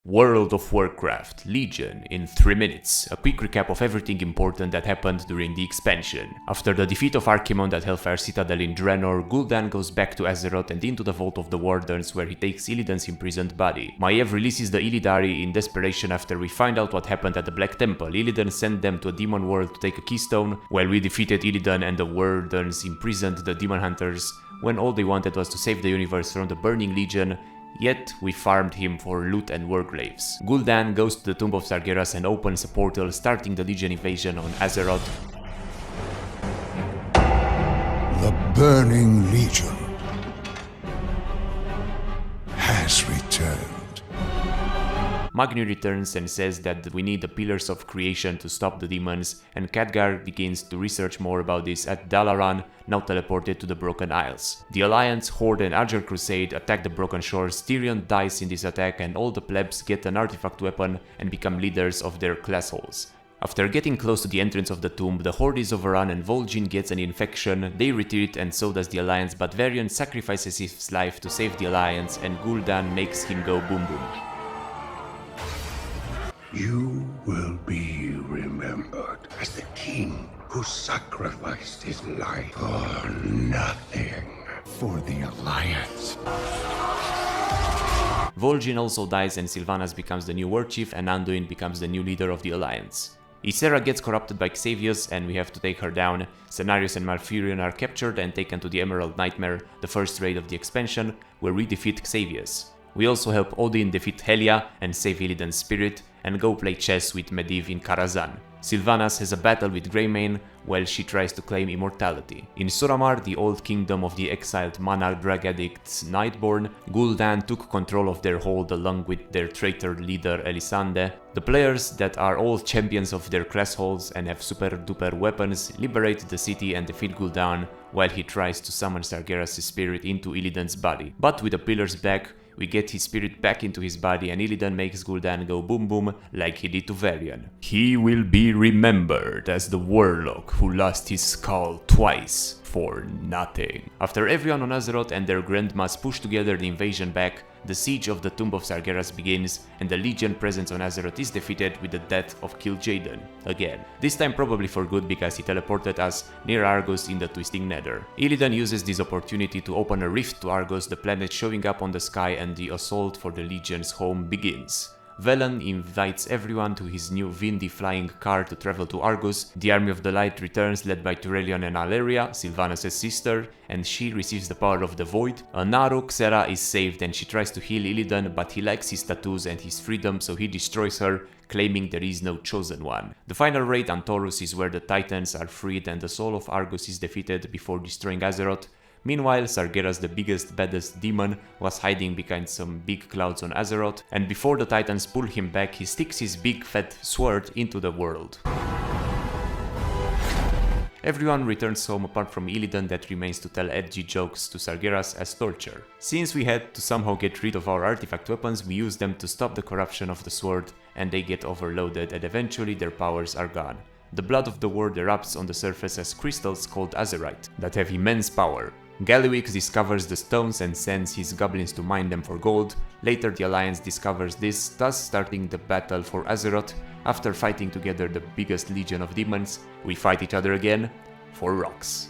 World of Warcraft Legion in 3 minutes. A quick recap of everything important that happened during the expansion. After the defeat of Archimonde at Hellfire Citadel in Draenor, Gul'dan goes back to Azeroth and into the Vault of the Wardens, where he takes Illidan's imprisoned body. Maiev releases the Illidari in desperation after we find out what happened at the Black Temple. Illidan sent them to a demon world to take a keystone, while we defeated Illidan and the Wardens imprisoned the demon hunters when all they wanted was to save the universe from the Burning Legion. Yet, we farmed him for loot and wargraves. Gul'dan goes to the Tomb of Sargeras and opens a portal, starting the Legion invasion on Azeroth. The Burning Legion has returned. Magni returns and says that we need the Pillars of Creation to stop the demons, and Khadgar begins to research more about this at Dalaran, now teleported to the Broken Isles. The Alliance, Horde and Archer Crusade attack the Broken Shores. Tyrion dies in this attack and all the plebs get an artifact weapon and become leaders of their class halls. After getting close to the entrance of the tomb, the Horde is overrun and Vol'jin gets an infection. They retreat and so does the Alliance, but Varian sacrifices his life to save the Alliance and Gul'dan makes him go boom boom. You will be remembered as the king who sacrificed his life for nothing for the Alliance. Vol'jin also dies and Sylvanas becomes the new war chief and Anduin becomes the new leader of the Alliance. Ysera gets corrupted by Xavius and we have to take her down. Cenarius and Malfurion are captured and taken to the Emerald Nightmare, the first raid of the expansion, where we defeat Xavius. We also help Odin defeat Helia and save Illidan's spirit, and go play chess with Medivh in Karazhan. Sylvanas has a battle with Greymane while she tries to claim immortality. In Suramar, the old kingdom of the exiled Mana drug addicts Nightborn, Gul'dan took control of their hold along with their traitor leader Elisande. The players that are all champions of their class halls and have super duper weapons liberate the city and defeat Gul'dan while he tries to summon Sargeras' spirit into Illidan's body. But with the pillars back, we get his spirit back into his body and Illidan makes Gul'dan go boom boom like he did to Varian. He will be remembered as the warlock who lost his skull twice for nothing. After everyone on Azeroth and their grandmas push together the invasion back, the siege of the Tomb of Sargeras begins and the Legion presence on Azeroth is defeated with the death of Kil'jaeden again. This time probably for good because he teleported us near Argus in the Twisting Nether. Illidan uses this opportunity to open a rift to Argus, the planet showing up on the sky, and the assault for the Legion's home begins. Velen invites everyone to his new windy flying car to travel to Argus. The Army of the Light returns led by Turelion and Alleria, Sylvanas' sister, and she receives the power of the Void. Naru, Xera is saved and she tries to heal Illidan, but he likes his tattoos and his freedom, so he destroys her, claiming there is no chosen one. The final raid on Taurus is where the Titans are freed and the soul of Argus is defeated before destroying Azeroth. Meanwhile, Sargeras, the biggest, baddest demon, was hiding behind some big clouds on Azeroth, and before the Titans pull him back, he sticks his big fat sword into the world. Everyone returns home apart from Illidan, that remains to tell edgy jokes to Sargeras as torture. Since we had to somehow get rid of our artifact weapons, we use them to stop the corruption of the sword, and they get overloaded and eventually their powers are gone. The blood of the world erupts on the surface as crystals called azerite that have immense power. Gallywix discovers the stones and sends his goblins to mine them for gold. Later the Alliance discovers this, thus starting the battle for Azeroth. After fighting together the biggest legion of demons, we fight each other again for rocks.